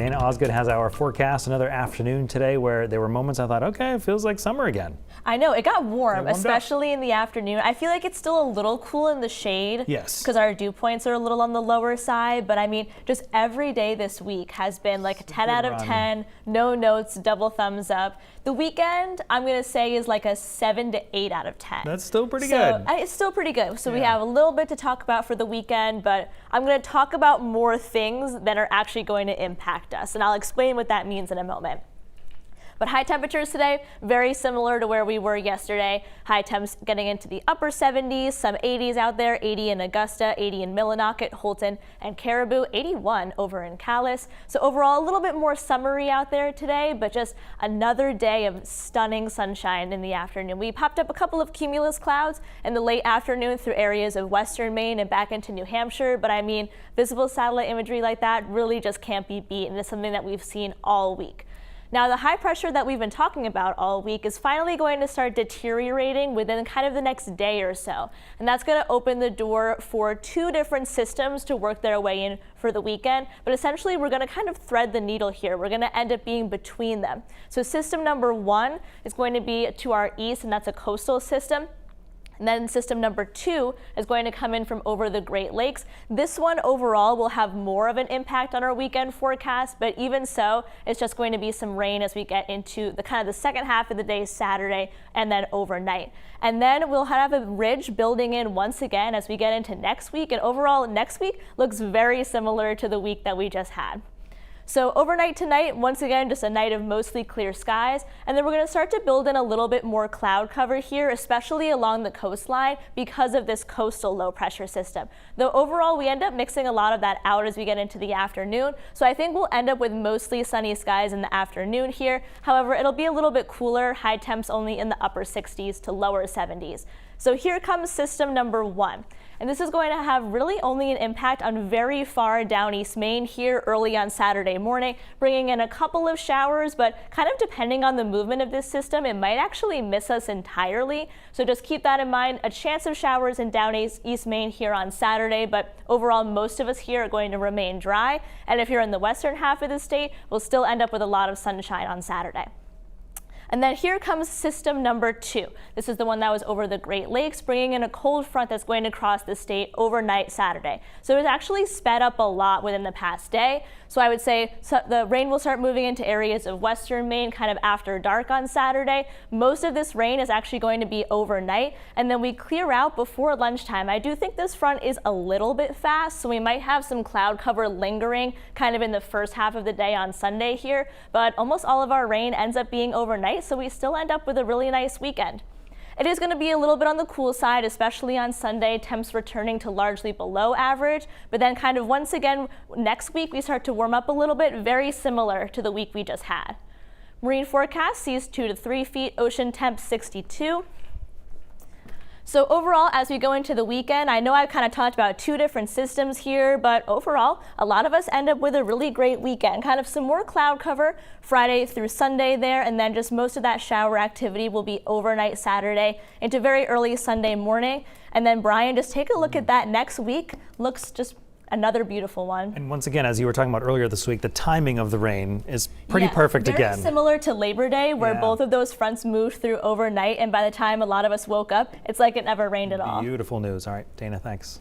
Dana Osgood has our forecast. Another afternoon today where there were moments I thought, okay, it feels like summer again. I know, it got warm, especially in the afternoon. I feel like it's still a little cool in the shade. Yes. Because our dew points are a little on the lower side. But I mean, just every day this week has been like a 10 out of 10, no notes, double thumbs up. The weekend, I'm going to say, is like a 7 to 8 out of 10. That's still pretty good. It's still pretty good. So we have a little bit to talk about for the weekend, but I'm going to talk about more things that are actually going to impact us. And I'll explain what that means in a moment. But high temperatures today, very similar to where we were yesterday. High temps getting into the upper 70s, some 80s out there, 80 in Augusta, 80 in Millinocket, Holton, and Caribou, 81 over in Calais. So overall, a little bit more summery out there today, but just another day of stunning sunshine in the afternoon. We popped up a couple of cumulus clouds in the late afternoon through areas of western Maine and back into New Hampshire. But I mean, visible satellite imagery like that really just can't be beat, and it's something that we've seen all week. Now, the high pressure that we've been talking about all week is finally going to start deteriorating within kind of the next day or so. And that's going to open the door for two different systems to work their way in for the weekend. But essentially, we're going to kind of thread the needle here. We're going to end up being between them. So system number one is going to be to our east, and that's a coastal system. And then system number two is going to come in from over the Great Lakes. This one overall will have more of an impact on our weekend forecast, but even so, it's just going to be some rain as we get into the kind of the second half of the day, Saturday, and then overnight. And then we'll have a ridge building in once again as we get into next week. And overall, next week looks very similar to the week that we just had. So overnight tonight, once again, just a night of mostly clear skies. And then we're going to start to build in a little bit more cloud cover here, especially along the coastline because of this coastal low pressure system. Though overall, we end up mixing a lot of that out as we get into the afternoon. So I think we'll end up with mostly sunny skies in the afternoon here. However, it'll be a little bit cooler, high temps only in the upper 60s to lower 70s. So here comes system number one. And this is going to have really only an impact on very far down East Maine here early on Saturday morning, bringing in a couple of showers, but kind of depending on the movement of this system, it might actually miss us entirely. So just keep that in mind. A chance of showers in down East Maine here on Saturday, but overall, most of us here are going to remain dry. And if you're in the western half of the state, we'll still end up with a lot of sunshine on Saturday. And then here comes system number two. This is the one that was over the Great Lakes, bringing in a cold front that's going to cross the state overnight Saturday. So it's actually sped up a lot within the past day. So I would say the rain will start moving into areas of western Maine kind of after dark on Saturday. Most of this rain is actually going to be overnight, and then we clear out before lunchtime. I do think this front is a little bit fast, so we might have some cloud cover lingering kind of in the first half of the day on Sunday here, but almost all of our rain ends up being overnight, so we still end up with a really nice weekend. It is going to be a little bit on the cool side, especially on Sunday, temps returning to largely below average. But then kind of once again, next week, we start to warm up a little bit, very similar to the week we just had. Marine forecast sees 2 to 3 feet, ocean temp 62. So overall, as we go into the weekend, I know I've kind of talked about two different systems here, but overall, a lot of us end up with a really great weekend. Kind of some more cloud cover Friday through Sunday there, and then just most of that shower activity will be overnight Saturday into very early Sunday morning. And then Brian, just take a look at that next week. Looks just another beautiful one. And once again, as you were talking about earlier this week, the timing of the rain is pretty perfect again. Very similar to Labor Day, where both of those fronts moved through overnight, and by the time a lot of us woke up, it's like it never rained at all. Beautiful news. All right, Dana, thanks.